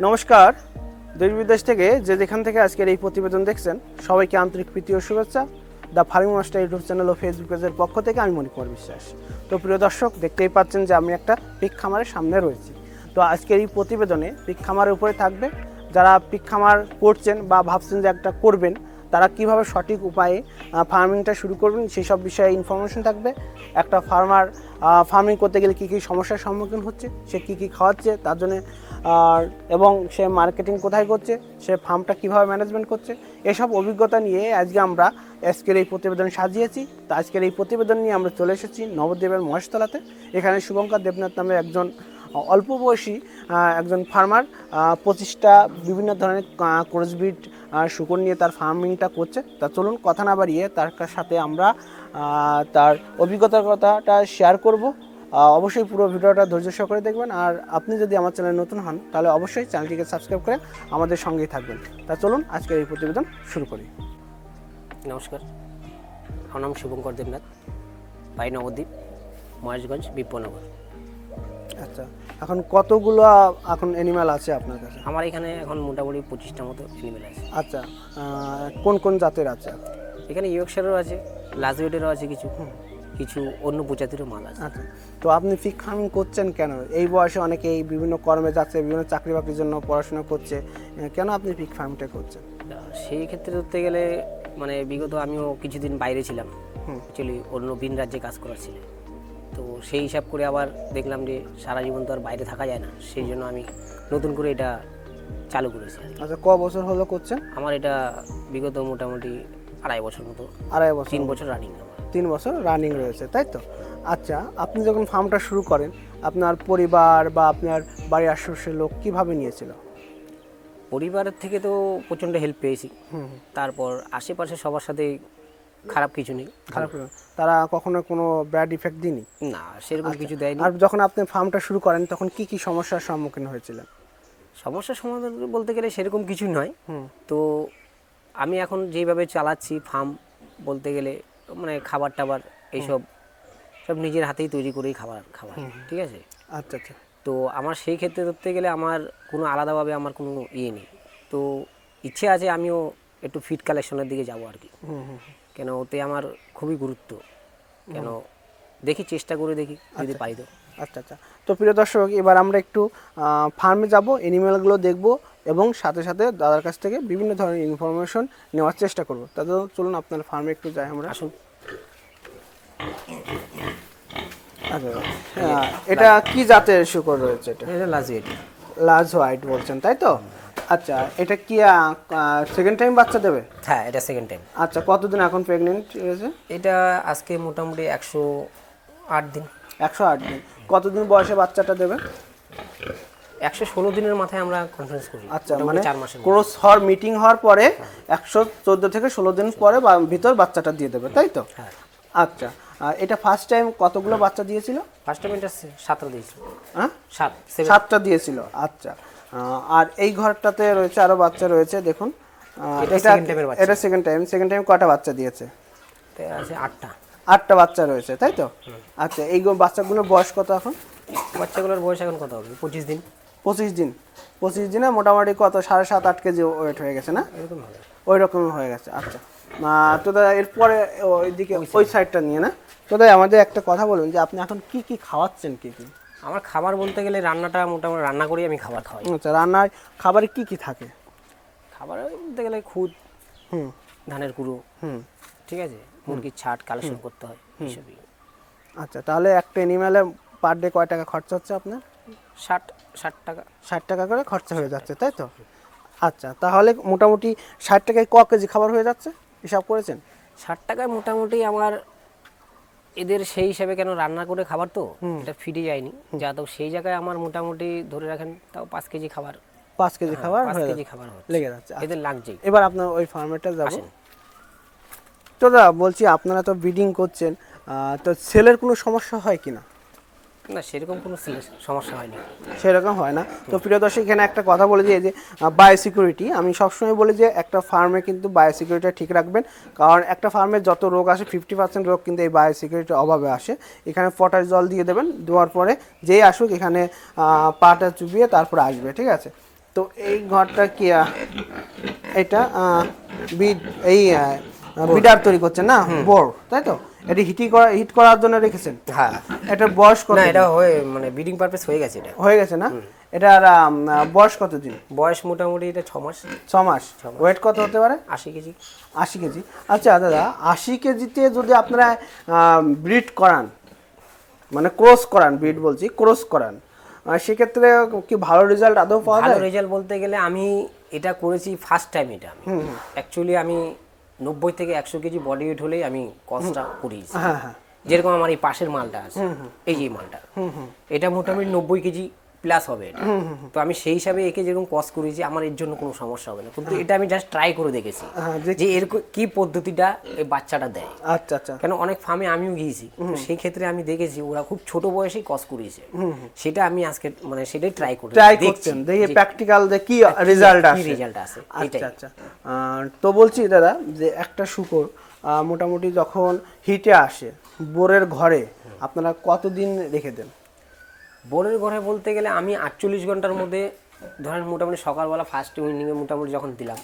নমস্কার, দেশ বিদেশ থেকে যেখান থেকে আজকের এই প্রতিবেদন দেখছেন সবাইকে আন্তরিক প্রীতি ও শুভেচ্ছা। The farming master YouTube channel ও ফেসবুক পেজের পক্ষ থেকে আমি মণিকুমার বিশ্বাস। তো প্রিয় দর্শক, দেখতেই পাচ্ছেন যে আমি একটা পিগ খামারের সামনে রয়েছি। তো আজকের এই প্রতিবেদনে পিগ খামারের উপরে থাকবে, যারা পিগ খামার করছেন বা ভাবছেন যে একটা করবেন, তারা কিভাবে সঠিক উপায়ে ফার্মিংটা শুরু করবেন সেই সব বিষয়ে ইনফরমেশন থাকবে। একটা ফার্মার ফার্মিং করতে গেলে কী কী সমস্যার সম্মুখীন হচ্ছে, সে কী কী খাওয়াচ্ছে তার জন্য, এবং সে মার্কেটিং কোথায় করছে, সে ফার্মটা কীভাবে ম্যানেজমেন্ট করছে, এসব অভিজ্ঞতা নিয়ে আজকের এই প্রতিবেদন সাজিয়েছি। তো আজকের এই প্রতিবেদন নিয়ে আমরা চলে এসেছি নবদ্বীপের মহেশতলাতে। এখানে শুভঙ্কর দেবনাথ নামে একজন অল্প বয়সী একজন ফার্মার 25টা বিভিন্ন ধরনের ক্রসব্রিড শূকর নিয়ে তার ফার্মিংটা করছে। তা চলুন কথা না বাড়িয়ে তার সাথে আমরা তার অভিজ্ঞতার কথাটা শেয়ার করব। অবশ্যই পুরো ভিডিওটা ধৈর্য সহকারে দেখবেন। আর আপনি যদি আমার চ্যানেলে নতুন হন তাহলে অবশ্যই চ্যানেলটিকে সাবস্ক্রাইব করে আমাদের সঙ্গেই থাকবেন। তা চলুন আজকের এই প্রতিবেদন শুরু করি। নমস্কার, আমার নাম শুভঙ্কর দেবনাথ, বাড়ি নবদ্বীপ, মহেশগঞ্জ, বিপ্লবনগর। আচ্ছা, এখন কতগুলো অ্যানিমাল আছে আপনার কাছে? আমার এখানে এখন মোটামুটি 25টা মতো অ্যানিমেল আছে। আচ্ছা, কোন কোন জাতের আছে? এখানে ইয়র্কশায়ারও আছে, লাজওয়েটেরও আছে, কিছু কিছু অন্য প্রজাতিরও মাল আছে। আচ্ছা, তো আপনি পিগ ফার্মিং করছেন কেন? এই বয়সে অনেকেই বিভিন্ন কর্মে যাচ্ছে, বিভিন্ন চাকরি বাকরির জন্য পড়াশোনা করছে, কেন আপনি পিগ ফার্মিংটা করছেন? সেই ক্ষেত্রে ধরতে গেলে মানে বিগত আমিও কিছুদিন বাইরে ছিলাম, অ্যাকচুয়ালি অন্য ভিন রাজ্যে কাজ করার ছিল। তো সেই হিসাব করে আবার দেখলাম যে সারা জীবন তো আর বাইরে থাকা যায় না, সেই জন্য আমি নতুন করে এটা চালু করেছি। আচ্ছা, ক বছর হলো করছেন? আমার এটা বিগত মোটামুটি 2.5 বছর মতো। 2.5 বছর? 3 বছর রানিং। 3 বছর রানিং রয়েছে, তাই তো? আচ্ছা, আপনি যখন ফার্মটা শুরু করেন আপনার পরিবার বা আপনার বাড়ির আশেপাশের লোক কীভাবে নিয়েছিল? পরিবারের থেকে তো প্রচণ্ড হেল্প পেয়েছি। তারপর আশেপাশে সবার সাথে খারাপ কিছু নেই। খারাপ, তারা কখনো কোনো ব্যাড ইফেক্ট দিইনি? না, সেরকম কিছু দেয়নি। আর যখন আপনি ফার্মটা শুরু করেন তখন কি কি সমস্যার সম্মুখীন হয়েছিলেন? সমস্যার সমাধান বলতে গেলে সেরকম কিছু নয়। তো আমি এখন যেভাবে চালাচ্ছি ফার্ম বলতে গেলে মানে খাবার টাবার এইসব সব নিজের হাতেই তৈরি করেই খাবার, ঠিক আছে? আচ্ছা আচ্ছা। তো আমার সেই ক্ষেত্রে ধরতে গেলে আমার কোনো আলাদাভাবে আমার কোনো ইয়ে নেই। তো ইচ্ছে আছে আমিও একটু ফিড কালেকশনের দিকে যাবো আর কি। কেন ওতে আমার খুবই গুরুত্ব, কেন দেখি চেষ্টা করে দেখি যদি পাই তো। আচ্ছা আচ্ছা। তো প্রিয় দর্শক, এবার আমরা একটু ফার্মে যাব, অ্যানিমেলগুলো দেখব এবং সাথে সাথে দাদার কাছ থেকে বিভিন্ন ধরনের ইনফরমেশন নেওয়ার চেষ্টা করব। তাহলে চলুন আপনার ফার্মে একটু যাই আমরা। আসুন। আচ্ছা, এটা কি জাতের শূকর রয়েছে? এটা লাজওয়েট। লাজ হোয়াইট বলছেন, তাই তো? আচ্ছা, এটা কি সেকেন্ড টাইম বাচ্চা দেবে? হ্যাঁ, এটা সেকেন্ড টাইম। আচ্ছা, কতদিন এখন প্রেগনেন্ট রয়েছে? এটা আজকে মোটামুটি 108 দিন। 108 দিন। কতদিন বয়সে বাচ্চাটা দেবে? 116 দিনের মাথায় আমরা কনফারেন্স করি। আচ্ছা, মানে 4 মাসের ক্রস হওয়ার মিটিং হওয়ার পরে 114 থেকে 16 দিন পরে ভিতর বাচ্চাটা দিয়ে দেবে, তাই তো? হ্যাঁ। আচ্ছা, এটা ফার্স্ট টাইম কতগুলো বাচ্চা দিয়েছিল? ফার্স্ট টাইম এটা 7টা দিয়েছিল। হ্যাঁ, 7টা দিয়েছিল। আচ্ছা, আর এই ঘরটাতে রয়েছে আরো বাচ্চা রয়েছে, দেখুন। এটা সেকেন্ড টাইমের বাচ্চা। এটা সেকেন্ড টাইম কয়টা বাচ্চা দিয়েছে? এটা আছে 8টা। 8টা বাচ্চা রয়েছে, তাই তো? আচ্ছা, এই বাচ্চাগুলোর বয়স কত এখন? বাচ্চাগুলোর বয়স এখন কত হবে? 25 দিন। 25 দিন। 25 দিনে মোটামুটি কত 7.5-8 কেজি ওয়েট হয়ে গেছে না? এরকম হবে, ওই রকম হয়ে গেছে। আচ্ছা, তো দাদা এরপরে ওইদিকে ওই সাইডটা নিয়ে না, তো দাদা আমাদের একটা কথা বলুন যে আপনি এখন কি কি খাওয়াচ্ছেন? কি কি আমার খাবার বলতে গেলে রান্নাটা মোটামুটি রান্না করেই আমি খাবার খাওয়াই। আচ্ছা, রান্নায় খাবারে কি কি থাকে? খাবার বলতে গেলে খুদ, ধানের কুড়ো, ঠিক আছে, মুরগির ছাট কালেকশন করতে হয় এইসবই। আচ্ছা, তাহলে একটা অ্যানিমেলে পার ডে কয় টাকা খরচা হচ্ছে আপনার? 60 টাকা। 60 টাকা করে খরচা হয়ে যাচ্ছে, তাই তো? আচ্ছা, তাহলে মোটামুটি 60 টাকায় ক কেজি খাবার হয়ে যাচ্ছে হিসাব করেছেন? 60 টাকায় মোটামুটি আমার এদের সেই হিসাবে কেন রান্না করে খাবার তো এটা ফিরে যায়নি, যা তো সেই জায়গায় আমার মোটামুটি ধরে রাখেন তাও 5 কেজি খাবার। 5 কেজি খাবার 5 কেজি খাবার লেগে যাচ্ছে এদের লাগছে। এবার আপনার ওই ফার্মেটা যাবো। তো দাদা বলছি, আপনারা তো ব্রিডিং করছেন, তো সেলের কোনো সমস্যা হয় কি না? না, সেরকম কোনো সমস্যা হয়নি। সেরকম হয় না। তো প্রিয় দর্শক, এখানে একটা কথা বলে দিই যে বায়োসিকিউরিটি, আমি সবসময় বলি যে একটা ফার্মে কিন্তু বায়োসিকিউরিটি ঠিক রাখবেন, কারণ একটা ফার্মে যত রোগ আসে 50% রোগ কিন্তু এই বায়োসিকিউরিটির অভাবে আসে। এখানে পটাশ জল দিয়ে দেবেন, দেওয়ার পরে যেই আসুক এখানে পাটা চুবিয়ে তারপরে আসবে, ঠিক আছে? তো এই ঘরটা কি এটা বিড এই বিডার তৈরি করছেন না, বোর, তাই তো? এটা হিট করার জন্য রেখেছেন? হ্যাঁ। এটার বয়স কত? না, এটা হয়ে মানে ব্রিডিং পারপাস হয়ে গেছে এটা। হয়ে গেছে না? এটার বয়স কত দিন? বয়স মোটামুটি এটা 6 মাস। 6 মাস। ওয়েট কত হতে পারে? 80 কেজি। 80 কেজি। আচ্ছা দাদা, 80 কেজিতে যদি আপনারা ব্রিড করান, মানে ক্রস করান, ব্রিড বলছি, ক্রস করান, সেক্ষেত্রে কি ভালো রেজাল্ট আদৌ পাওয়া যায়? ভালো রেজাল্ট বলতে গেলে আমি এটা করেছি ফার্স্ট টাইম। এটা আমি অ্যাকচুয়ালি আমি 90 থেকে 100 কেজি বডি ওয়েট হলেই আমি কস্টটা করিয়েছি। হ্যাঁ হ্যাঁ। যেরকম আমার এই পাশের মালটা আছে, এই যে মালটা, এটা মোটামুটি 90 কেজি প্লাস হবে এটা। তো আমি সেই হিসাবে একে যেরকম কস্ট করেছি, আমার এর জন্য কোনো সমস্যা হবে না। কিন্তু এটা আমি জাস্ট ট্রাই করে দেখেছি যে এর কি পদ্ধতিটা এই বাচ্চাটা দেয়। আচ্ছা আচ্ছা। কেন অনেক ফার্মে আমিও গিয়েছি, তো সেই ক্ষেত্রে আমি দেখেছি ওরা খুব ছোট বয়সেই কস্ট করিয়েছে। সেটা আমি আজকে মানে সেটাই ট্রাই করছেন, দেখি প্র্যাকটিক্যাল যে কি রেজাল্ট আসে। আচ্ছা আচ্ছা। তো বলছি দাদা যে একটা শূকর মোটামুটি যখন হিটে আসে বোরের ঘরে আপনারা কতদিন রেখে দেন? বোরের ঘরে বলতে গেলে আমি 48 ঘন্টার মধ্যে, ধরেন মোটামুটি সকালবেলা ফার্স্ট ইভিনিংয়ে মোটামুটি যখন দিলাম,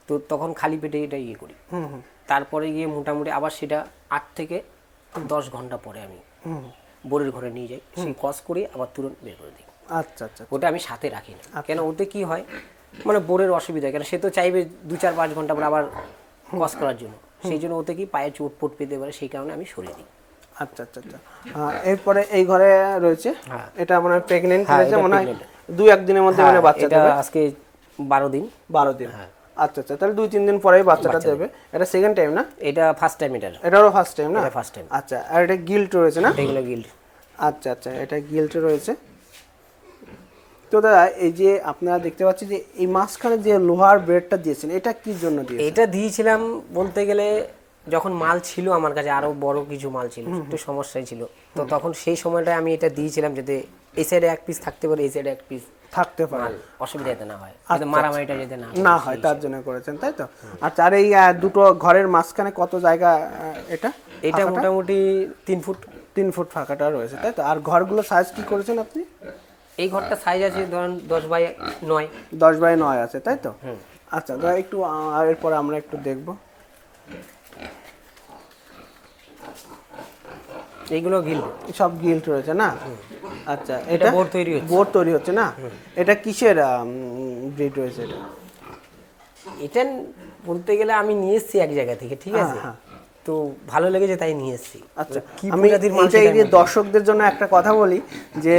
তো তখন খালি পেটে এটা ইয়ে করি। তারপরে গিয়ে মোটামুটি আবার সেটা 8 থেকে 10 ঘন্টা পরে আমি বোরের ঘরে নিয়ে যাই, সেই কস করি, আবার তুরন্ত বের করে দিই। আচ্ছা আচ্ছা। ওটা আমি সাথে রাখি না, কেন ওতে কি হয় মানে বোরের অসুবিধা, কেন সে তো চাইবে 2-4-5 ঘন্টা পরে আবার কস করার জন্য, সেই জন্য ওতে কি পায়ে চোট পেতে পারে, সেই কারণে আমি সরিয়ে দিই। আচ্ছা আচ্ছা আচ্ছা। এরপরে এই ঘরে রয়েছে, এটা মনে হয় প্রেগনেন্ট রয়েছে, মনে হয় 2-1 দিনের মধ্যে মানে বাচ্চা দেবে। আজকে 12 দিন। 12 দিন। আচ্ছা আচ্ছা, তাহলে 2-3 দিন পরেই বাচ্চাটা দেবে। এটা সেকেন্ড টাইম না? এটা ফার্স্ট টাইম। এটারও ফার্স্ট টাইম না? এটা ফার্স্ট টাইম। আচ্ছা, আর এটা গিল্ট রয়েছে না? এগুলো গিল্ড। আচ্ছা আচ্ছা, এটা গিল্ট রয়েছে। তো দাদা, এই যে আপনারা দেখতে পাচ্ছি যে এই মাঝখানে যে লোহার ব্রেডটা দিয়েছেন, এটা কি জন্য দিয়েছেন? এটা দিয়েছিলাম বলতে গেলে যখন মাল ছিল আমার কাছে, আরো বড় কিছু মাল ছিল, একটু সমস্যাই ছিল, তো তখন সেই সময়টায় আমি এটা দিয়েছিলাম যাতে এই সাইডে এক পিস থাকতে পারে, এই সাইডে এক পিস থাকতে পারে, অসুবিধা যাতে না হয়, যাতে মারামারিটা যাতে না হয়, তার জন্য করেছেন, তাই তো? আচ্ছা, আর এই দুটো ঘরের মাঝখানে কত জায়গা এটা? এটা মোটামুটি 3 ফুট। 3 ফুট ফাঁকাটা রয়েছে, তাই তো? আর ঘরগুলো সাইজ কি করেছেন আপনি? এই ঘরটা সাইজ আছে ধরেন 10x9। 10x9 আছে, তাই তো? আচ্ছা দাদা, একটু এরপর আমরা একটু দেখব। এইগুলো গিল্ড, সব গিল্ড রয়েছে না? আচ্ছা, এটা বোর্ড তৈরি হচ্ছে না? এটা কিসের ব্রিড রয়েছে? এটা বলতে গেলে আমি নিয়ে এসেছি এক জায়গা থেকে, ঠিক আছে, তো ভালো লেগেছে তাই নিয়ে এসেছি। আচ্ছা, আমি এই দর্শকদের জন্য একটা কথা বলি যে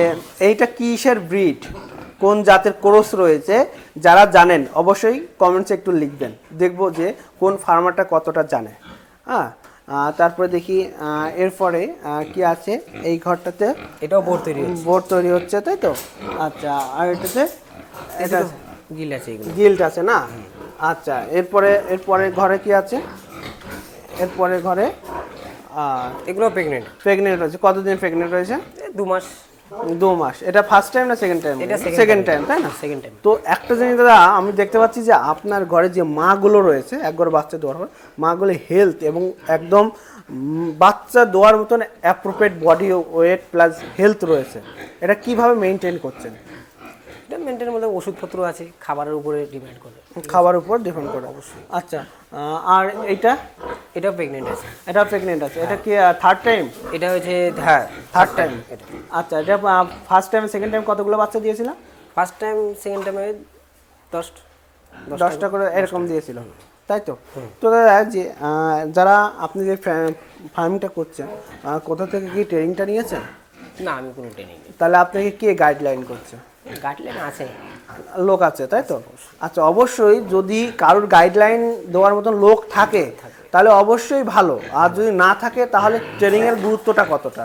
এইটা কিসের ব্রিড, কোন জাতের ক্রস রয়েছে, যারা জানেন অবশ্যই কমেন্টসে একটু লিখবেন, দেখবো যে কোন ফার্মারটা কতটা জানে। হ্যাঁ, তারপরে দেখি এরপরে কি আছে এই ঘরটাতে? এটাও বোর্ড তৈরি হচ্ছে, তাই তো? আচ্ছা, আর এটাতে এটা গিল্ড আছে, গিল্ড আছে না? আচ্ছা, এরপরে ঘরে কি আছে? এরপরে ঘরে এগুলো প্রেগনেন্ট রয়েছে। কতদিন প্রেগনেন্ট রয়েছে? 2 মাস। 2 মাস। এটা ফার্স্ট টাইম না সেকেন্ড টাইম? এটা সেকেন্ড টাইম, তাই না? Second time. তো একটা জিনিস দাদা, আমি দেখতে পাচ্ছি যে আপনার ঘরে যে মাগুলো রয়েছে, একবার বাচ্চা দেওয়ার পর মাগুলো হেলথ এবং একদম বাচ্চা দেওয়ার মতন appropriate body weight plus health রয়েছে, এটা কিভাবে মেনটেন করছেন? এটা মেনটেনের মধ্যে ওষুধপত্র আছে, খাবারের উপরে ডিপেন্ড করে। খাবার উপর ডিপেন্ড করে, অবশ্যই। আচ্ছা, আর এটাও প্রেগনেন্ট আছে। এটা প্রেগনেন্ট আছে। এটা কি থার্ড টাইম? এটা হচ্ছে, হ্যাঁ, থার্ড টাইম। আচ্ছা, এটা ফার্স্ট টাইম সেকেন্ড টাইম কতগুলো বাচ্চা দিয়েছিল? ফার্স্ট টাইম সেকেন্ড টাইমে 10টা করে এরকম দিয়েছিল, তাই তো? তো দাদা, যে যারা আপনি যে ফার্মিংটা করছেন, কোথা থেকে কি ট্রেনিংটা নিয়েছেন? না, আমি কোনো ট্রেনিং নেই। তাহলে আপনাকে কে গাইডলাইন করছে? গাইডলাইন আছে, লোক আছে, তাই তো? আচ্ছা, অবশ্যই যদি কারোর গাইডলাইন দেওয়ার মতন লোক থাকে তাহলে অবশ্যই ভালো, আর যদি না থাকে তাহলে ট্রেনিংয়ের গুরুত্বটা কতটা?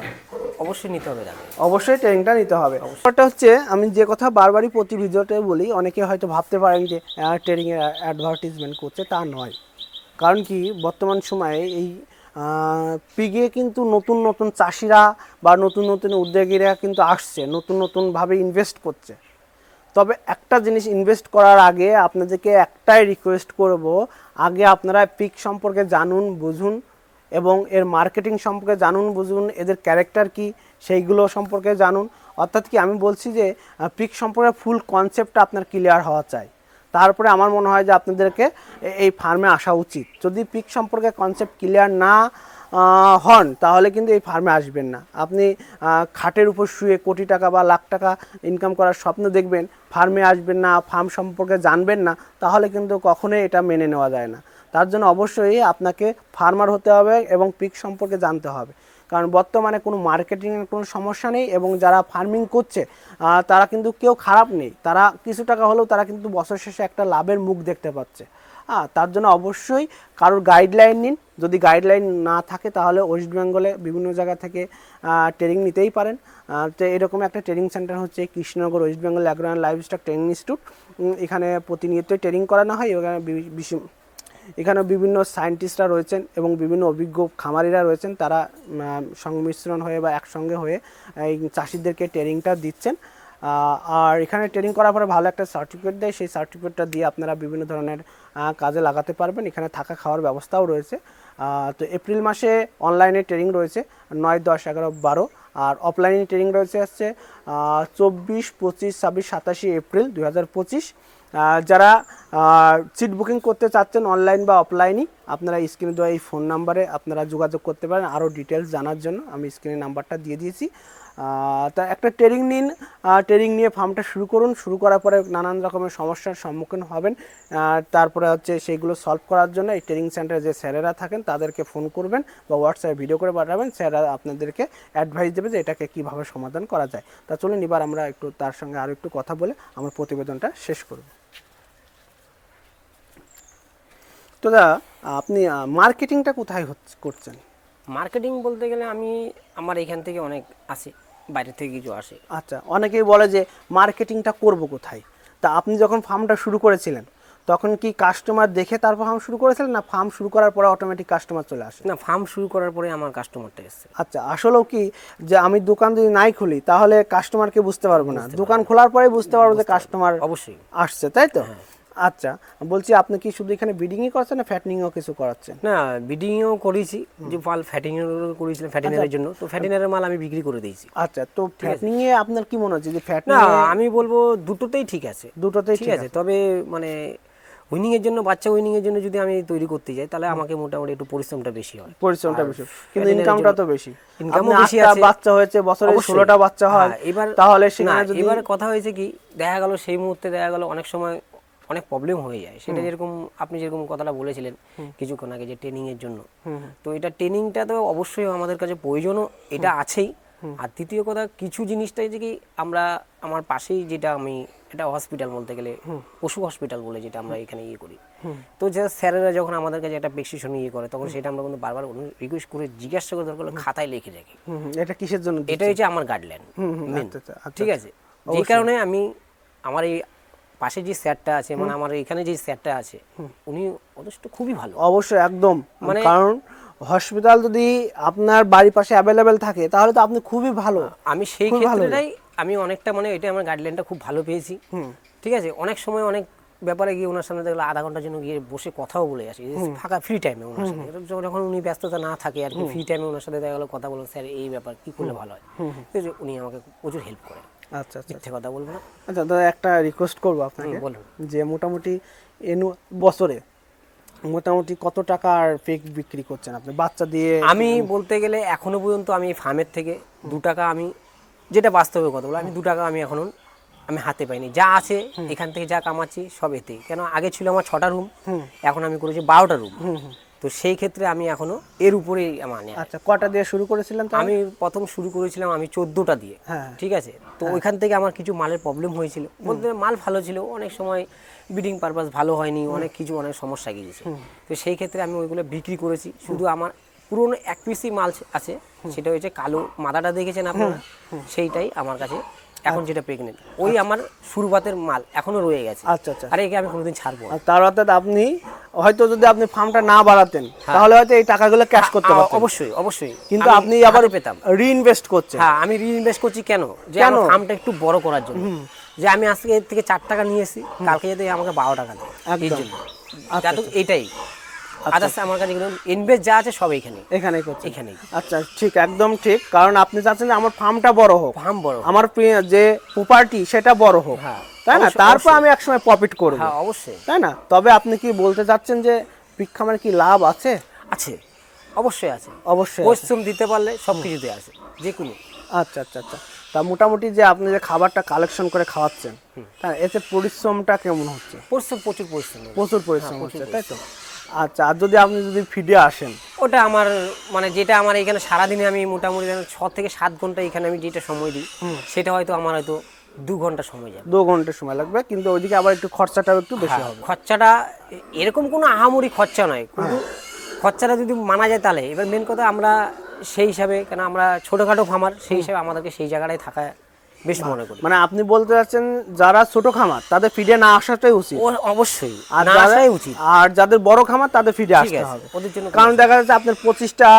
অবশ্যই নিতে হবে, অবশ্যই ট্রেনিংটা নিতে হবে। ব্যাপারটা হচ্ছে, আমি যে কথা বারবারই প্রতি ভিডিওতে বলি, অনেকে হয়তো ভাবতে পারেন যে ট্রেনিংয়ের অ্যাডভার্টিজমেন্ট করছে, তা নয়। কারণ কি, বর্তমান সময়ে এই পিগে কিন্তু নতুন নতুন চাষিরা বা নতুন নতুন উদ্যোগীরা কিন্তু আসছে, নতুন নতুনভাবে ইনভেস্ট করছে। তবে একটা জিনিস ইনভেস্ট করার আগে আপনাদেরকে একটাই রিকোয়েস্ট করব, আগে আপনারা পিগ সম্পর্কে জানুন, বুঝুন, এবং এর মার্কেটিং সম্পর্কে জানুন, বুঝুন, এদের ক্যারেক্টার কি সেইগুলো সম্পর্কে জানুন। অর্থাৎ কি আমি বলছি যে পিক সম্পর্কে ফুল কনসেপ্টটা আপনার ক্লিয়ার হওয়া চাই, তারপরে আমার মনে হয় যে আপনাদেরকে এই ফার্মে আসা উচিত। যদি পিক সম্পর্কে কনসেপ্ট ক্লিয়ার না হন তাহলে কিন্তু এই ফার্মে আসবেন না। আপনি খাটের উপর শুয়ে কোটি টাকা বা লাখ টাকা ইনকাম করার স্বপ্ন দেখবেন, ফার্মে আসবেন না, ফার্ম সম্পর্কে জানবেন না, তাহলে কিন্তু কখনোই এটা মেনে নেওয়া যায় না। তার জন্য অবশ্যই আপনাকে ফার্মার হতে হবে এবং পিক সম্পর্কে জানতে হবে। কারণ বর্তমানে কোনো মার্কেটিংয়ের কোনো সমস্যা নেই এবং যারা ফার্মিং করছে তারা কিন্তু কেউ খারাপ নেই, তারা কিছু টাকা হলেও তারা কিন্তু বছর শেষে একটা লাভের মুখ দেখতে পাচ্ছে। তার জন্য অবশ্যই কারোর গাইডলাইন নিন। যদি গাইডলাইন না থাকে তাহলে ওয়েস্ট বেঙ্গলে বিভিন্ন জায়গা থেকে ট্রেনিং নিতেই পারেন। তো এরকম একটা ট্রেনিং সেন্টার হচ্ছে Krishnanagar West Bengal agro and livestock training institute. এখানে প্রতিনিয়তই ট্রেনিং করানো হয়। এখানে বিভিন্ন সায়েন্টিস্টরা রয়েছেন এবং বিভিন্ন অভিজ্ঞ খামারিরা রয়েছেন, তারা সংমিশ্রণ হয়ে বা একসঙ্গে হয়ে এই চাষিদেরকে ট্রেনিংটা দিচ্ছেন। আর এখানে ট্রেনিং করার পরে ভালো একটা সার্টিফিকেট দেয়, সেই সার্টিফিকেটটা দিয়ে আপনারা বিভিন্ন ধরনের কাজে লাগাতে পারবেন। এখানে থাকা খাওয়ার ব্যবস্থাও রয়েছে। তো এপ্রিল মাসে অনলাইনে ট্রেনিং রয়েছে 9, 10, 11, 12, আর অফলাইনে ট্রেনিং রয়েছে আসছে 24, 25, 26, 27 এপ্রিল 2025। যারা সিট বুকিং করতে চাচ্ছেন অনলাইন বা অফলাইনই, আপনারা স্ক্রিনে দেওয়া এই ফোন নাম্বারে আপনারা যোগাযোগ করতে পারেন। আরও ডিটেলস জানার জন্য আমি স্ক্রিনে নাম্বারটা দিয়ে দিয়েছি। তা একটা ট্রেনিং নিন, ট্রেনিং নিয়ে ফার্মটা শুরু করুন। শুরু করার পরে নানান রকমের সমস্যার সম্মুখীন হবেন, তারপরে হচ্ছে সেইগুলো সলভ করার জন্য এই ট্রেনিং সেন্টারে যে স্যারেরা থাকেন তাদেরকে ফোন করবেন বা হোয়াটসঅ্যাপে ভিডিও করে পাঠাবেন। স্যাররা আপনাদেরকে অ্যাডভাইস দেবে যে এটাকে কীভাবে সমাধান করা যায়। তা চলুন এবার আমরা একটু তার সঙ্গে আরও একটু কথা বলে আমার প্রতিবেদনটা শেষ করব। তো দা, আপনি মার্কেটিংটা কোথায় করছেন? মার্কেটিং বলতে গেলে আমি আমার এখান থেকে অনেক আসে, বাইরে থেকে কিছু আসে। আচ্ছা, অনেকেই বলে যে মার্কেটিংটা করব কোথায়। তা আপনি যখন ফার্মটা শুরু করেছিলেন তখন কি কাস্টমার দেখে তারপর ফার্ম শুরু করেছিলেন, না ফার্ম শুরু করার পরে অটোমেটিক কাস্টমার চলে আসে? না, ফার্ম শুরু করার পরে আমার কাস্টমারটা এসছে। আচ্ছা, আসলেও কি যে আমি দোকান যদি নাই খুলি তাহলে কাস্টমারকে বুঝতে পারবো না, দোকান খোলার পরে বুঝতে পারবো যে কাস্টমার অবশ্যই আসছে, তাই তো? আচ্ছা, বলছি আপনি কি শুধু এখানে ব্রিডিংই করছেন না ফ্যাটনিংও কিছু করাচ্ছেন? না, ব্রিডিংও করেছি, যে মাল ফ্যাটিংয়ের করেছিলাম ফ্যাটিনারের জন্য, তো ফ্যাটিনারের মাল আমি বিক্রি করে দিয়েছি। আচ্ছা, তো ফ্যাটনিং এ আপনার কি মনে হচ্ছে যে না, ফ্যাটনিং? আমি বলবো দুটোতেই ঠিক আছে, দুটোতেই ঠিক আছে। তবে মানে উইনিং এর জন্য, বাচ্চা উইনিং এর জন্য যদি আমি তৈরি করতে যাই তাহলে আমাকে মোটামুটি একটু পরিশ্রমটা বেশি হয়। পরিশ্রমটা বেশি, কিন্তু ইনকামটা তো বেশি। ইনকামও বেশি আছে, আছে, বাচ্চা হয়েছে বছরে 16টা বাচ্চা হয়, এবার তাহলে সেখানে যদি এবার কথা হয়েছে কি, দেখা গেল সেই মুহূর্তে দেখা গেল অনেক সময় অনেক প্রবলেম হয়ে যায়। সেটা যেরকম আপনি যেরকম কথাটা বলেছিলেন কিছুক্ষণ আগে যে ট্রেনিং এর জন্য, তো এটা ট্রেনিংটা তো অবশ্যই আমাদের কাছে প্রয়োজনও, এটা আছেই। আর দ্বিতীয় কথা, কিছু জিনিসটাই যে কি আমরা আমার পাশেই যেটা আমি এটা হসপিটাল বলতে গেলে পশু হসপিটাল বলে যেটা আমরা এখানে ইয়ে করি, তো যে স্যারেরা যখন আমাদের কাছে একটা প্রেসক্রিপশন ইয়ে করে তখন সেটা আমরা কিন্তু বারবার রিকোয়েস্ট করে জিজ্ঞাসা করে দরকার খাতায় লিখে রাখি। এটা কিসের জন্য? এটা হচ্ছে আমার গাইডলাইন, আচ্ছা, ঠিক আছে। যে কারণে আমি আমার এই পাশে যে স্যারটা আছে, মানে আমার এখানে যে স্যারটা আছে, উনি যথেষ্ট খুবই ভালো। অবশ্যই, একদম, মানে কারণ হসপিটাল যদি আপনার বাড়ির পাশে অ্যাভেলেবেল থাকে তাহলে তো আপনি খুবই ভালো। আমি সেই ক্ষেত্রেটাই আমি অনেকটা মানে এটা আমার গাইডলাইনটা খুব ভালো পেয়েছি, ঠিক আছে। অনেক সময় অনেক ব্যাপারে গিয়ে ওনার সামনে দেখলে আধা ঘন্টার জন্য গিয়ে বসে কথাও বলে আসি, ফাঁকা ফ্রি টাইমে ওনার সাথে, যখন উনি ব্যস্ততা না থাকে আর কি, ফ্রি টাইমে ওনার সাথে দেখা গেলো কথা বলুন, স্যার এই ব্যাপার কি করলে ভালো হয়, উনি আমাকে প্রচুর হেল্প করেন। আচ্ছা, মিথ্যে কথা বলবো না। আচ্ছা দাদা, একটা রিকোয়েস্ট করবো আপনাকে, যে মোটামুটি বছরে মোটামুটি কত টাকার পেক বিক্রি করছেন আপনি বাচ্চা দিয়ে? আমি বলতে গেলে এখনো পর্যন্ত আমি ফার্মের থেকে 2 টাকা, আমি যেটা বাস্তবে কথা বলো, আমি 2 টাকা আমি এখনো আমি হাতে পাইনি। যা আছে এখান থেকে যা কামাচ্ছি সব এতে, কেন আগে ছিল আমার 6টা রুম, এখন আমি করেছি 12টা রুম, তো সেই ক্ষেত্রে আমি এখনো এর উপরেই মানে। আচ্ছা, কটা দিয়ে শুরু করেছিলেন? আমি প্রথম শুরু করেছিলাম আমি 14টা দিয়ে, ঠিক আছে। তো ওইখান থেকে আমার কিছু মালের প্রবলেম হয়েছিল, বলতে মাল ভালো ছিল, অনেক সময় ব্রিডিং পারপাস ভালো হয়নি, অনেক কিছু অনেক সমস্যা গিয়েছে, তো সেই ক্ষেত্রে আমি ওইগুলো বিক্রি করেছি। শুধু আমার পুরনো 1 পিসই মাল আছে, সেটা হচ্ছে কালো মাদাটা দেখেছেন আপনারা, সেইটাই আমার কাছে এখন যেটা প্রেগনেন্ট, ওই আমার শুরুবাতের মাল এখনো রয়ে গেছে। আচ্ছা আচ্ছা, আর একে আমি কোনোদিন ছাড়বো না। তার অর্থাৎ আপনি হয়তো যদি আপনি ফার্মটা না বাড়াতেন তাহলে হয়তো এই টাকাগুলো ক্যাশ করতে পারতেন। অবশ্যই অবশ্যই, কিন্তু আপনি আবার পেতাম, রিইনভেস্ট করছেন। হ্যাঁ, আমি রিইনভেস্ট করছি কেন? যে আমার ফার্মটা একটু বড় করার জন্য, যে আমি আজকে এর থেকে 4 টাকা নিয়েছি, কালকে যাতে আমাকে 12 টাকা দেয়, এই জন্য। এটাই। আদার্স আমার কাছে কিন্তু ইনভেস্ট যা আছে সব এখানে এখানেই করছে। এখানেই আচ্ছা ঠিক, একদম ঠিক, কারণ আপনি চাচ্ছেন যে আমার ফার্মটা বড় হোক, ফার্ম বড় আমার যে প্রপার্টি সেটা বড় হোক, হ্যাঁ তাই না? তারপর আমি একসময় প্রফিট করব, হ্যাঁ অবশ্যই তাই না? তবে আপনি কি বলতে চাচ্ছেন যে পিগ খামারে কি লাভ আছে? আছে, অবশ্যই আছে, অবশ্যই আছে। পরিশ্রম দিতে পারলে সব কিছুতে আছে, যে কোনো। আচ্ছা আচ্ছা আচ্ছা, তা মোটামুটি যে আপনি যে খাবারটা কালেকশন করে খাওয়াচ্ছেন, তা এতে পরিশ্রমটা কেমন হচ্ছে? পরিশ্রম, প্রচুর পরিশ্রম, প্রচুর পরিশ্রম হচ্ছে, তাই তো? আচ্ছা, আর যদি আপনি ফিডে আসেন, ওটা আমার মানে যেটা আমার এখানে সারাদিনে আমি মোটামুটি 6 থেকে 7 ঘন্টা এখানে আমি যেটা সময় দিই, সেটা হয়তো আমার হয়তো 2 ঘন্টা সময় যাবে, 2 ঘন্টা সময় লাগবে, কিন্তু ওইদিকে আবার একটু খরচাটাও একটু বেশি হবে। খরচাটা এরকম কোনো আহামরি খরচা নয়, কিন্তু খরচাটা যদি মানা যায় তাহলে। এবার মেন কথা আমরা সেই হিসাবে, কেন আমরা ছোটোখাটো ফার্মার, সেই হিসাবে আমাদেরকে সেই জায়গাটায় থাকা বেশ মনে করি। মানে আপনি বলতে চাচ্ছেন যারা ছোট খামার তাদের ফিডে না আসাটাই উচিত, অবশ্যই আর না আসাই উচিত। আর যাদের বড় খামার তাদের ফিডে আসতে হবে ওদের জন্য। কারণ দেখা যাচ্ছে আপনার 25টা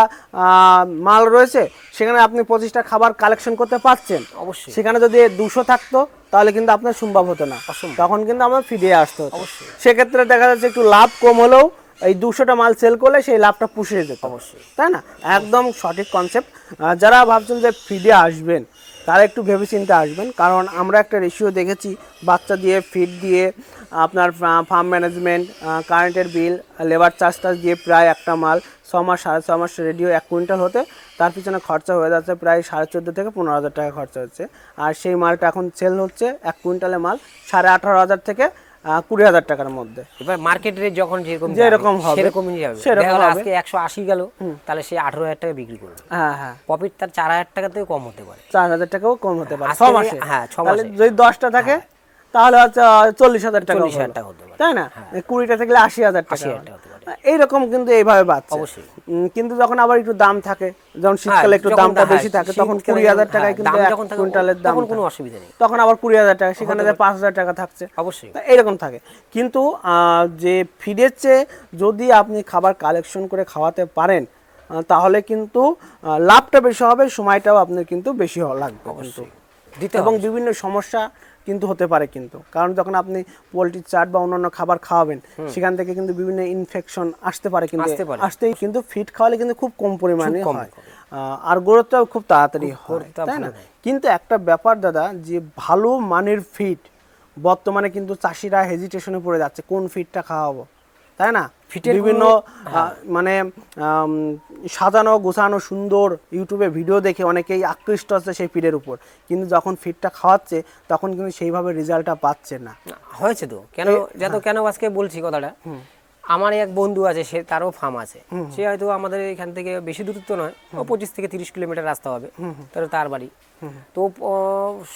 মাল রয়েছে, সেখানে আপনি 25টা খাবার কালেকশন করতে পারছেন, অবশ্যই সেখানে যদি 200 থাকতো তাহলে কিন্তু আপনার সম্ভব হতো না, তখন কিন্তু আমার ফিডে আসতে হতো। অবশ্যই। সেক্ষেত্রে দেখা যাচ্ছে একটু লাভ কম হলেও এই 200টা মাল সেল করলে সেই লাভটা পুষিয়ে যেত, অবশ্যই, তাই না? একদম সঠিক কনসেপ্ট। যারা ভাবছেন যে ফিডে আসবেন তারা একটু ভেবেচিন্তে আসবেন, কারণ আমরা একটা রেশিও দেখেছি, বাচ্চা দিয়ে ফিড দিয়ে আপনার ফার্ম ম্যানেজমেন্ট, কারেন্টের বিল, লেবার চার্জটা দিয়ে প্রায় একটা মাল 6 মাস 6.5 মাস রেডিও 1 কুইন্টাল হতে তার পিছনে খরচা হয়ে যাচ্ছে প্রায় 14.5 থেকে 15,000 টাকা খরচা হচ্ছে। আর সেই মালটা এখন সেল হচ্ছে 1 কুইন্টালের মাল 18,500 থেকে 20,000 টাকার মধ্যে। এবার মার্কেট রেট যখন যেরকম হবে সেরকমই যাবে। সেরকম হবে। আজকে 180 গেল, তাহলে সে 18,000 টাকা বিক্রি করবে। হ্যাঁ হ্যাঁ, প্রফিট তার 4,000 টাকা থেকে কম হতে পারে, 4,000 টাকাও কম হতে পারে আজকে 6 মাসে। হ্যাঁ 6 তাহলে মাসে যদি 10টা থাকে তাহলে হচ্ছে 40,000 টাকা 40,000 টাকা হতে পারে, তাই না? 20টা থাকলে 80,000 টাকা 80,000 টাকা হতে পারে। এইরকম কিন্তু এইভাবে বাড়ছে অবশ্যই। কিন্তু যখন আবার একটু দাম থাকে, যখন শীতকালে একটু দামটা বেশি থাকে, তখন 20,000 টাকায় কিন্তু এক কুইন্টালের দাম, তখন কোনো অসুবিধা নেই, তখন আবার 20,000 টাকা, সেখানে 5,000 টাকা থাকছে, অবশ্যই এইরকম থাকে। কিন্তু যে ফিডের চেয়ে যদি আপনি খাবার কালেকশন করে খাওয়াতে পারেন তাহলে কিন্তু লাভটা বেশি হবে, সময়টাও আপনার কিন্তু বেশি লাগবে কিন্তু, এবং বিভিন্ন সমস্যা কিন্তু হতে পারে কিন্তু, কারণ যখন আপনি পোলট্রির চাট বা অন্যান্য খাবার খাওয়াবেন সেখান থেকে কিন্তু বিভিন্ন ইনফেকশন আসতে পারে, কিন্তু আসতেই কিন্তু ফিড খাওয়ালে কিন্তু খুব কম পরিমাণে হয়, আর গ্রোথটাও খুব তাড়াতাড়ি হয়, তাই না? কিন্তু একটা ব্যাপার দাদা, যে ভালো মানের ফিড বর্তমানে কিন্তু চাষিরা হেজিটেশনে পড়ে যাচ্ছে কোন ফিডটা খাওয়াবো, তাই না? বিভিন্ন মানে সাজানো গোছানো সুন্দর ইউটিউবে ভিডিও দেখে অনেকেই আকৃষ্ট হচ্ছে সেই ফিডের উপর, কিন্তু যখন ফিডটা খাওয়াচ্ছে তখন কিন্তু সেইভাবে রেজাল্টটা পাচ্ছে না। হয়েছে তো কেন কেন আজকে বলছি কথাটা, আমার এক বন্ধু আছে, সে তারও ফার্ম আছে, সে হয়তো আমাদের এখান থেকে বেশি দূরত্ব নয়, 25 থেকে 30 কিলোমিটার রাস্তা হবে তার বাড়ি। তো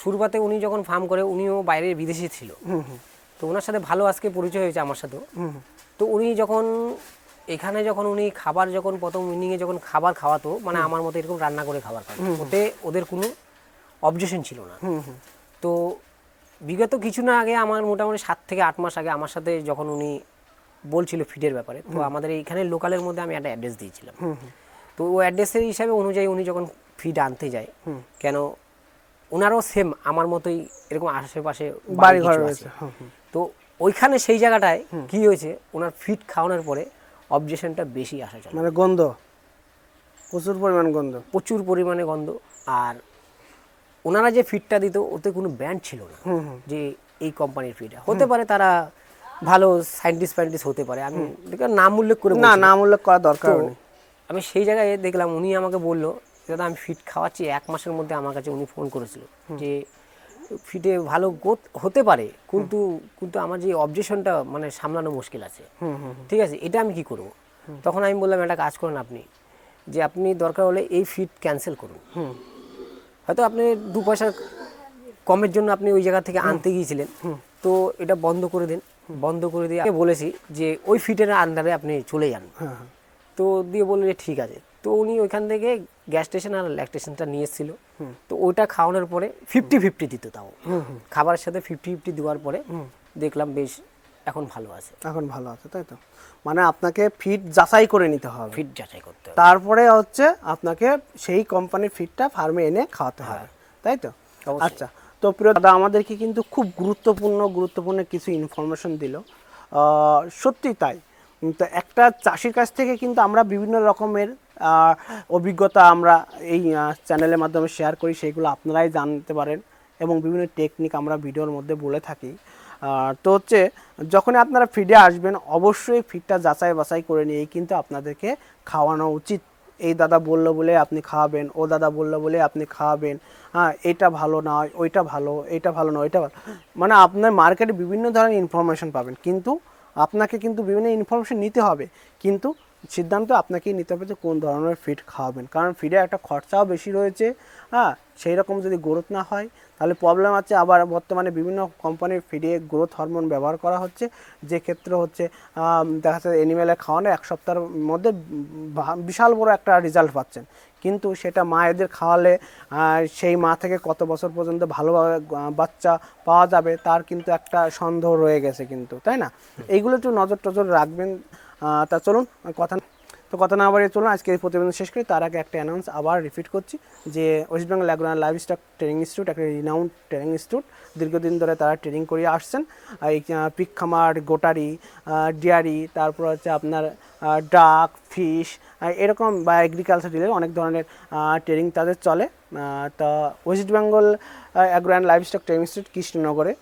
শুরুতে উনি যখন ফার্ম করে, উনিও বাইরে বিদেশি ছিল, তো ওনার সাথে ভালো আজকে পরিচয় হয়েছে আমার সাথেও। তো উনি যখন এখানে উনি খাবার প্রথম উইনিংয়ে যখন খাবার খাওয়াতো, মানে আমার মতো এরকম রান্না করে খাবার খাওয়াতো, ওতে ওদের কোনো অবজেকশন ছিল না। তো বিগত কিছু না আগে, আমার মোটামুটি 7 থেকে 8 মাস আগে আমার সাথে যখন উনি বলছিল ফিডের ব্যাপারে, তো আমাদের এইখানে লোকালের মধ্যে আমি একটা অ্যাড্রেস দিয়েছিলাম, তো ওই অ্যাড্রেসের হিসাবে অনুযায়ী উনি যখন ফিড আনতে যায়, কেন ওনারও সেম আমার মতোই এরকম আশেপাশে বাড়ি ঘর রয়েছে, তো ওইখানে সেই জায়গাটায় কি হয়েছে, ওনার ফিড খাওয়ানোর পরে অবজেকশনটা বেশি আসা চলে, মানে গন্ধ, প্রচুর পরিমাণে গন্ধ। আর ওনারা যে ফিডটা দিত ওতে কোনো ব্র্যান্ড ছিল না, যে এই কোম্পানির ফিড হতে পারে, তারা ভালো সায়েন্টিস্ট হতে পারে, আমি নাম উল্লেখ করে না, নাম উল্লেখ করা দরকার নেই। আমি সেই জায়গায় দেখলাম, উনি আমাকে বললো, দাদা আমি ফিড খাওয়াচ্ছি, 1 মাসের মধ্যে আমার কাছে উনি ফোন করেছিল যে ফিডে ভালো গ্রোথ হতে পারে, কিন্তু আমার যে অবজেকশনটা মানে সামলানো মুশকিল আছে, ঠিক আছে, এটা আমি কি করব? তখন আমি বললাম, একটা কাজ করুন আপনি, যে আপনি দরকার হলে এই ফিড ক্যান্সেল করুন, হয়তো আপনি 2 পয়সা কমের জন্য আপনি ওই জায়গা থেকে আনতে গিয়েছিলেন, তো এটা বন্ধ করে দিন। বন্ধ করে দিয়ে বলেছি যে ওই ফিটের আন্ডারে আপনি চলে যান, তো দিয়ে বললেন যে ঠিক আছে। তো উনি ওইখান থেকে গ্যাস স্টেশন আর ল্যাকটেশনটা নিয়ে এসেছিল, তো ওইটা খাওয়ানোর পরে 50-50 দিত, তাও খাবারের সাথে 50-50 দেওয়ার পরে দেখলাম বেশ এখন ভালো আছে, তাই তো? মানে আপনাকে ফিড যাচাই করে নিতে হবে, ফিড যাচাই করতে হবে, তারপরে হচ্ছে আপনাকে সেই কোম্পানির ফিডটা ফার্মে এনে খাওয়াতে হবে, তাই তো? আচ্ছা, তো প্রিয় দাদা, আমাদেরকে কিন্তু খুব গুরুত্বপূর্ণ কিছু ইনফরমেশন দিল, সত্যি তাই। তো একটা চাষির কাছ থেকে কিন্তু আমরা বিভিন্ন রকমের অভিজ্ঞতা আমরা এই চ্যানেলের মাধ্যমে শেয়ার করি, সেইগুলো আপনারাই জানতে পারেন এবং বিভিন্ন টেকনিক আমরা ভিডিওর মধ্যে বলে থাকি। তো হচ্ছে যখনই আপনারা ফিডে আসবেন অবশ্যই ফিডটা যাচাই বাছাই করে নিয়েই কিন্তু আপনাদেরকে খাওয়ানো উচিত। এই দাদা বললো বলে আপনি খাওয়াবেন, ও দাদা বললো বলে আপনি খাওয়াবেন, হ্যাঁ এটা ভালো নয় ওইটা ভালো, এইটা ভালো নয় ওইটা ভালো, মানে আপনার মার্কেটে বিভিন্ন ধরনের ইনফরমেশন পাবেন, কিন্তু আপনাকে কিন্তু বিভিন্ন ইনফরমেশন নিতে হবে, কিন্তু সিদ্ধান্ত আপনাকেই নিতে হবে যে কোন ধরনের ফিড খাওয়াবেন, কারণ ফিডে একটা খরচাও বেশি রয়েছে। হ্যাঁ, সেই রকম যদি গ্রোথ না হয় তাহলে প্রবলেম আছে। আবার বর্তমানে বিভিন্ন কোম্পানির ফিডে গ্রোথ হরমোন ব্যবহার করা হচ্ছে, যে ক্ষেত্রে হচ্ছে দেখা যাচ্ছে অ্যানিমেলের খাওয়ানো 1 সপ্তাহের মধ্যে বিশাল বড় একটা রেজাল্ট পাচ্ছেন, কিন্তু সেটা মায়েদের খাওয়ালে সেই মা থেকে কত বছর পর্যন্ত ভালোভাবে বাচ্চা পাওয়া যাবে তার কিন্তু একটা সন্দেহ রয়ে গেছে কিন্তু, তাই না? এইগুলো একটু নজর টজর রাখবেন। তা চলুন কথা না বাড়িয়ে চলুন আজকে এই প্রতিবেদন শেষ করি। তার আগে একটা অ্যানাউন্স আবার রিপিট করছি যে West Bengal agro live stock training institute একটা রিনাউন্ড ট্রেনিং ইনস্টিটিউট, দীর্ঘদিন ধরে তারা ট্রেনিং করিয়ে আসছেন। এই পিক খামার, গোটারি, ডেয়ারি, তারপর হচ্ছে আপনার ডাক, ফিশ, এরকম বা এগ্রিকালচার রিলেটেড অনেক ধরনের ট্রেনিং তাদের চলে। তা West Bengal agro live stock training institute কৃষ্ণনগরে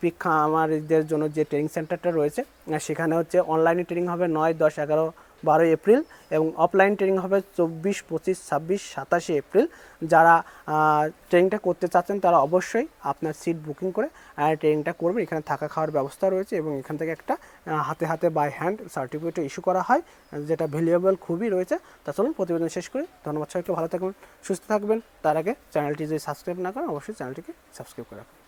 পিক খামারদের জন্য যে ট্রেনিং সেন্টারটা রয়েছে সেখানে হচ্ছে অনলাইনে ট্রেনিং হবে 9, 10, 11, 12 এপ্রিল এবং অফলাইন ট্রেনিং হবে 24, 25, 26, 27 এপ্রিল। যারা ট্রেনিংটা করতে চাচ্ছেন তারা অবশ্যই আপনার সিট বুকিং করে ট্রেনিংটা করবেন। এখানে থাকা খাওয়ার ব্যবস্থা রয়েছে এবং এখান থেকে একটা হাতে হাতে বাই হ্যান্ড সার্টিফিকেট ইস্যু করা হয়, যেটা ভ্যালুয়েবল খুবই রয়েছে। তা চলুন প্রতিবেদন শেষ করি। ধন্যবাদ সবাইকে, ভালো থাকবেন, সুস্থ থাকবেন। তার আগে চ্যানেলটি যদি সাবস্ক্রাইব না করেন অবশ্যই চ্যানেলটিকে সাবস্ক্রাইব করে রাখুন।